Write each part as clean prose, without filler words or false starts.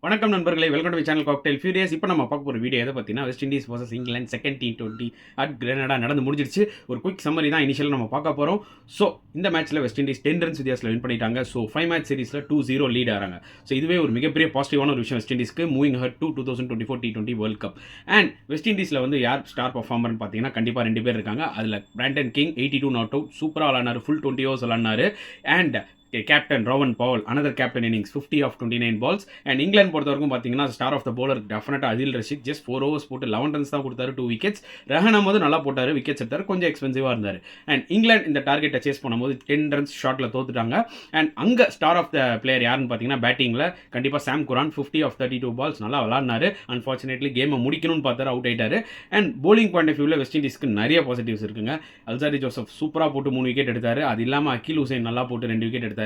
வணக்கம் நண்பர்களே, welcome to channel cocktail furious. இப்போ நம்ம பார்க்க போகிற வீடியோ எதை பார்த்தீங்கன்னா, west Indies vs England second T20 at Granada நடந்து முடிஞ்சிருச்சு. ஒரு குயிக் சம்மரி தான் இனிஷியலாக நம்ம பார்க்க போகிறோம். ஸோ இந்த மேட்ச்சில் வெஸ்ட் இண்டீஸ் 10 ரன்ஸ் வித்தியாசத்தில் வின் பண்ணிட்டாங்க. ஸோ 5 மேட்ச் சீரிஸில் 2-0 லீட் ஆகிறாங்க. ஸோ இதுவே ஒரு மிகப்பெரிய பாசிட்டிவான ஒரு விஷயம் வெஸ்ட் இண்டீஸ்க்கு moving head to 2024 T20 world cup. And West இண்டீஸில் வந்து யார் ஸ்டார் பர்ஃபார்மர்னு பார்த்தீங்கன்னா கண்டிப்பாக 2 பேர் இருக்காங்க. அதில் பிராண்டன் கிங் 82 நாட் அவுட் சூப்பராக விளாட்னாரு, ஃபுல் 20 ஓவர்ஸ் விளாட்னாரு. And captain Rovman Powell another captain innings 50 off 29 balls. And England பொறுத்த வரைக்கும் பார்த்தீங்கன்னா ஸ்டார் ஆஃப் த பவுலர் டெஃபினட்டாக அதில் ரஷீத் ஜஸ்ட் 4 ஓவர்ஸ் போட்டு 11 ரன்ஸ் தான் கொடுத்தாரு, 2 விக்கெட்ஸ். ரஹான் அஹமது நல்லா போட்டார், விக்கெட்ஸ் எடுத்தார், கொஞ்சம் எக்ஸ்பென்சிவாக இருந்தார். அண்ட் இங்கிலாந்து இந்த டார்கெட்டை சேஸ் பண்ணும்போது 10 ரன்ஸ் ஷாட்டில் தோத்துட்டாங்க. அண்ட் அங்கே ஸ்டார் ஆஃப் த பிளேயர் யாருன்னு பார்த்தீங்கன்னா பேட்டிங்கில் கண்டிப்பாக சாம் குரான் 50 ஆஃப் 32 பால்ஸ் நல்லா விளாட்னாரு. அன்ஃபார்ச்சுனேட்லி கேமை முடிக்கணும்னு பார்த்தாரு, அவுட் ஆயிட்டாரு. அண்ட் போலிங் பாயிண்ட் ஆஃப் வியூவில் வெஸ்ட் இண்டீஸ்க்கு நிறைய பாசிட்டிவ்ஸ் இருக்குங்க. அல்சாரி ஜோசப் சூப்பராக போட்டு 3 விக்கெட் எடுத்தார். அது இல்லாமல் அகில் ஹுசைன் நல்லா போட்டு 2 விக்கெட் எடுத்தார்.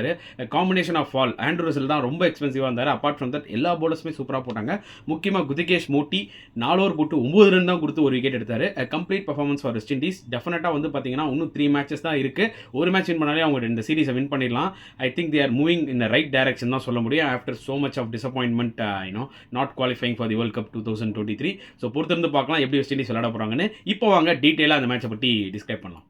Combination of all Andrew Russell தான் ரொம்ப எக்ஸ்பென்சிவாக இருந்தார். அப்பார்ட் ஃப்ரம் தட் எல்லா பவுலர்ஸுமே சூப்பராக போட்டாங்க. முக்கியமாக குதிகேஷ் மோட்டி 4 ஓவர் போட்டு 9 ரன் தான் கொடுத்து 1 விக்கெட் எடுத்தார். Complete performance for west Indies. டெஃபினட்டாக வந்து பார்த்தீங்கன்னா இன்னும் 3 மேட்சஸ் தான் இருக்குது. ஒரு மேட்ச் வின் பண்ணாலே அவங்க இந்த சீரீஸை வின் பண்ணிடலாம். I think they are moving in the right direction தான் சொல்ல முடியும். After so much of disappointment not qualifying for the world cup 2023. So பொறுத்திருந்து பார்க்கலாம் எப்படி வெஸ்ட் இண்டீஸ் விளையாட போகிறாங்கன்னு. இப்போ வாங்க டீட்டெயிலாக அந்த மேட்சை பற்றி டிஸ்கிரைப் பண்ணலாம்.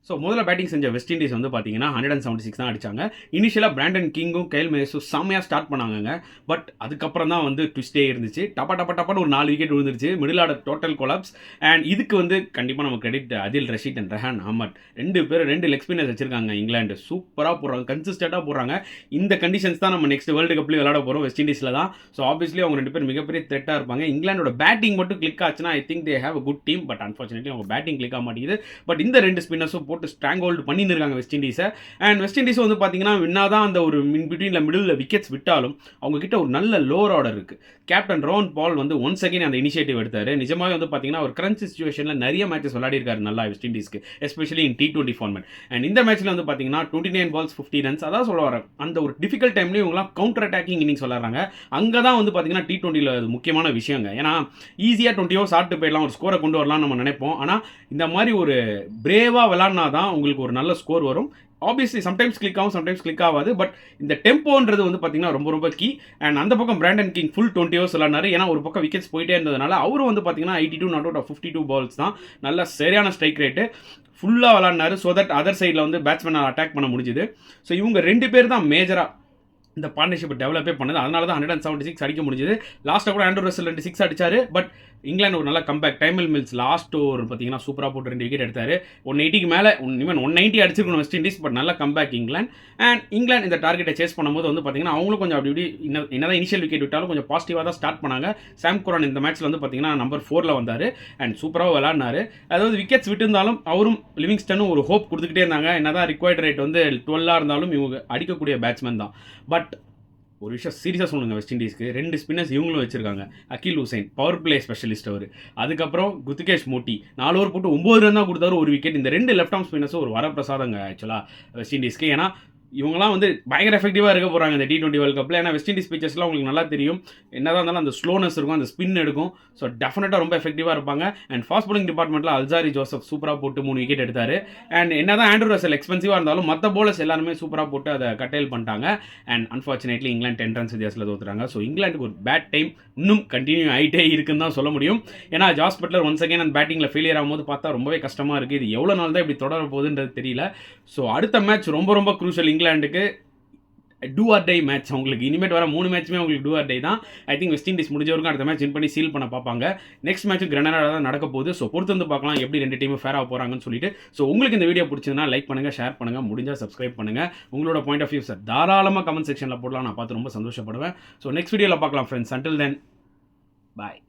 ஸோ முதல்ல பேட்டிங் செஞ்ச வெஸ்ட் இண்டீஸ் வந்து பார்த்தீங்கன்னா 176 தான் அடித்தாங்க. இனிஷியலாக பிராண்டன் கிங்கும் கைல் மேயர்ஸும் செம்மையாக ஸ்டார்ட் பண்ணாங்க. பட் அதுக்கப்புறம் தான் வந்து ட்விஸ்டே இருந்துச்சு. டப்பான்னு ஒரு 4 விக்கெட் விழுந்துருச்சு. Middle order total collapse. And இதுக்கு வந்து கண்டிப்பாக நம்ம கிரெடிட் அதில் ரஷீத் அண்ட் ரெஹான் அஹமத் 2 பேர் 2 லெக் ஸ்பின்னர்ஸ் வச்சிருக்காங்க. இங்கிலாந்து சூப்பராக போடுறாங்க, கன்சிஸ்டண்ட்டாக போடுறாங்க. இந்த கண்டிஷன்ஸ் தான் நம்ம நெக்ஸ்ட் வேர்ல்டு கப்லேயும் விளையாட போகிறோம் வெஸ்ட் இண்டீஸில் தான். ஸோ ஆப்வியஸ்லி அவங்க 2 பேர் மிகப்பெரிய த்ரெட்டாக இருப்பாங்க. இங்கிலாண்டோட பேட்டிங் மட்டும் கிளிக் ஆச்சுன்னா ஐ think they have a good team. But unfortunately அவங்க பேட்டிங் கிளிக் ஆக மாட்டேங்குது. பட் இந்த 2 ஸ்பின்னர்ஸும் போட்டு ஸ்ட்ராங் ஹோல்டு பண்ணியிருக்காங்க வெஸ்ட் இண்டீஸை. அண்ட் வெஸ்ட் இண்டீஸ் வந்து பார்த்தீங்கன்னா என்னதான் அந்த ஒரு மிடில் விக்கெட்ஸ் விட்டாலும் அவங்க கிட்ட ஒரு நல்ல லோவர் ஆர்டர் இருக்குது. கேப்டன் ரோவன் பவுல் வந்து ஒன்ஸ் அகைன் அந்த இனிஷியேட்டிவ் எடுத்தார். நிஜமாவே வந்து பார்த்தீங்கன்னா ஒரு கிரன்ச் சிச்சுவேஷனில் நிறைய மேட்சஸ் விளையாடி இருக்காரு நல்லா வெஸ்ட் இண்டீஸ்க்கு, especially in T20 format. And இந்த மேட்ச்சில் வந்து பார்த்தீங்கன்னா 29 பால்ஸ் 50 ரன்ஸ். அதான் சொல்ல வரேன், அந்த ஒரு டிஃபிகல்ட் டைம்லேயும் இவங்களாம் கவுண்டர் அட்டாக்கிங் இன்னிங்ஸ் விளாட்றாங்க. அங்கே தான் வந்து பார்த்தீங்கன்னா T20ல அது முக்கியமான விஷயங்க. ஏன்னா ஈஸியாக 20 ஓவர்ஸ் ஆட்டு போயிடலாம், ஒரு ஸ்கோரை கொண்டு வரலாம்னு நம்ம நினைப்போம். ஆனால் இந்த மாதிரி ஒரு பிரேவாக விளாட்னா தான் உங்களுக்கு ஒரு நல்ல ஸ்கோர் வரும். ஆப்வியஸ்லி சம்டைம்ஸ் கிளிக் ஆகும், சம்டைம்ஸ் கிளிக் ஆகாது. பட் இந்த டெம்போன்றது வந்து பார்த்தீங்கன்னா ரொம்ப ரொம்ப கீ. அண்ட் அந்த பக்கம் பிராண்டன் கிங் ஃபுல் 20 ஓவர்ஸ் விளாட்னாரு. ஏன்னா ஒரு பக்கம் விக்கெட்ஸ் போயிட்டே இருந்ததுனால அவரும் வந்து பார்த்தீங்கன்னா 82 நாட் அவுட் ஆஃப் 52 பால்ஸ் தான். நல்ல சரியான ஸ்ட்ரைக் ரேட்டு, ஃபுல்லாக விளாட்னாரு. ஸோ தட் அதர் சைடில் வந்து பேட்ஸ்மேனை அட்டாக் பண்ண முடிஞ்சுது. ஸோ இவங்க 2 பேர் தான் மேஜராக இந்த பார்ட்னர்ஷிப் டெவலப்பே பண்ணது. அதனால தான் 176 அடிக்க முடிஞ்சது. லாஸ்ட்டாக கூட ஆண்ட்ரூ ரசல் 2 6 அடிச்சாரு. பட் இங்கிலாந்து ஒரு நல்ல கம்பேக். டைமல் மில்ஸ் லாஸ்ட் ஓவர் பார்த்தீங்கன்னா சூப்பராக போட்டு 2 விக்கெட் எடுத்தார். 180க்கு மேலே ஈவன் 190 அடிச்சிருக்கணும் வெஸ்ட் இண்டீஸ். பட் நல்ல கம்பேக் இங்கிலாந்து. அண்ட் இங்கிலாந்து இந்த டார்கெட்டை சேஸ் பண்ணும்போது வந்து பார்த்தீங்கன்னா அவங்களும் கொஞ்சம் அப்படி இப்படி என்னதான் இனிஷியல் விக்கெட் விட்டாலும் கொஞ்சம் பாசிட்டிவாக தான் ஸ்டார்ட் பண்ணாங்க. சாம் குரான் இந்த மேட்ச்சில் வந்து பார்த்தீங்கன்னா நம்பர் 4ல் வந்தார். அண்ட் சூப்பராக விளாட்னாரு. அதாவது விக்கெட்ஸ் விட்டுருந்தாலும் அவரும் லிவிங்ஸ்டனும் ஒரு ஹோப் கொடுத்துக்கிட்டே இருந்தாங்க. என்னதான் ரிக்வயர்ட் ரேட் வந்து 12 இருந்தாலும் இவங்க அடிக்கக்கூடிய பேட்ஸ்மேன் தான். பட் ஒரு விஷயம் சீரியஸாக சொல்லுங்கள், வெஸ்ட் இண்டீஸ்க்கு 2 ஸ்பின்னர்ஸ் இவங்களும் வச்சிருக்காங்க. அகில் ஹுசைன் பவர் பிளே ஸ்பெஷலிஸ்ட் அவர். அதுக்கப்புறம் குதிகேஷ் மோட்டி 4 ஓவர் போட்டு 9 ரன் தான் கொடுத்தாரு, 1 விக்கெட். இந்த 2 லெஃப்ட் ஆர்ம் ஸ்பின்னர்ஸும் ஒரு வரப்பிரசாதங்க ஆக்சுவலாக வெஸ்ட் இண்டீஸ்க்கு. ஏன்னா இவங்களாம் வந்து பயங்கர எஃபெக்டிவாக இருக்க போகிறாங்க இந்த T20 வேர்ல்ட் கப்பில். ஏன்னா வெஸ்ட் இண்டீஸ் பிச்சர்ஸ்லாம் உங்களுக்கு நல்லா தெரியும், என்னதான் இருந்தாலும் அந்த ஸ்லோனஸ் இருக்கும், அந்த ஸ்பின் எடுக்கும். ஸோ டெஃபினட்டாக ரொம்ப எஃபெக்டிவாக இருப்பாங்க. அண்ட் ஃபாஸ்ட் bowling டிபார்ட்மெண்ட்டில் அல்சாரி ஜோசப் சூப்பராக போட்டு 3 விக்கெட் எடுத்தார். அண்ட் என்னதான் ஆண்ட்ரூ ரசல் எக்ஸ்பென்சிவாக இருந்தாலும் மற்ற பவுலர்ஸ் எல்லாருமே சூப்பராக போட்டு அதை கட்டைல் பண்ணிட்டாங்க. அண்ட் அன்ஃபார்ச்சுனேட்லி இங்கிலாந்து 10 ரன்ஸ் வித்தியாசத்தில் தோத்துறாங்க. ஸோ இங்கிலாந்துக்கு ஒரு பேட் டைம் இன்னும் கண்டினியூ ஆகிட்டே இருக்குன்னு தான் சொல்ல முடியும். ஏன்னா ஜாஸ் பட்லர் ஒன்ஸ் அகைன் அந்த பேட்டிங்கில் ஃபெயிலியர் ஆகும்போது பார்த்தா ரொம்பவே கஷ்டமாக இருக்குது. இது எவ்வளோ நாள் தான் இப்படி தொடர போகுதுன்றது தெரியல. ஸோ அடுத்த மேட்ச் ரொம்ப ரொம்ப க்ரூஷியல் இங்கிலாந்துக்கு. டூ ஆர் டை மேட்ச் அவங்களுக்கு. இனிமேட் வர 3 மேட்சுமே அவங்களுக்கு டூ ஆர் டை தான். ஐ திங்க் வெஸ்ட் இண்டீஸ் முடிஞ்ச வரைக்கும் அடுத்த மேட்ச் வின் பண்ணி சீல் பண்ண பார்ப்பாங்க. நெக்ஸ்ட் மேட்ச் கிரனடா தான் நடக்க போகுது. ஸோ பொறுத்து வந்து பார்க்கலாம் எப்படி 2 டீமும் ஃபேர் ஆக போகிறாங்கன்னு சொல்லிட்டு. ஸோ உங்களுக்கு இந்த வீடியோ பிடிச்சதுன்னா லைக் பண்ணுங்கள், ஷேர் பண்ணுங்கள், முடிஞ்சால் சப்ஸ்கிரைப் பண்ணுங்கள். உங்களோட பாயிண்ட் ஆஃப் வியூ சார் தாராளமாக கமெண்ட் செக்ஷனில் போடலாம், நான் பார்த்து ரொம்ப சந்தோஷப்படுவேன். ஸோ நெக்ஸ்ட் வீடியோவில் பார்க்கலாம் ஃப்ரெண்ட்ஸ். அண்டில் தென் பாய்.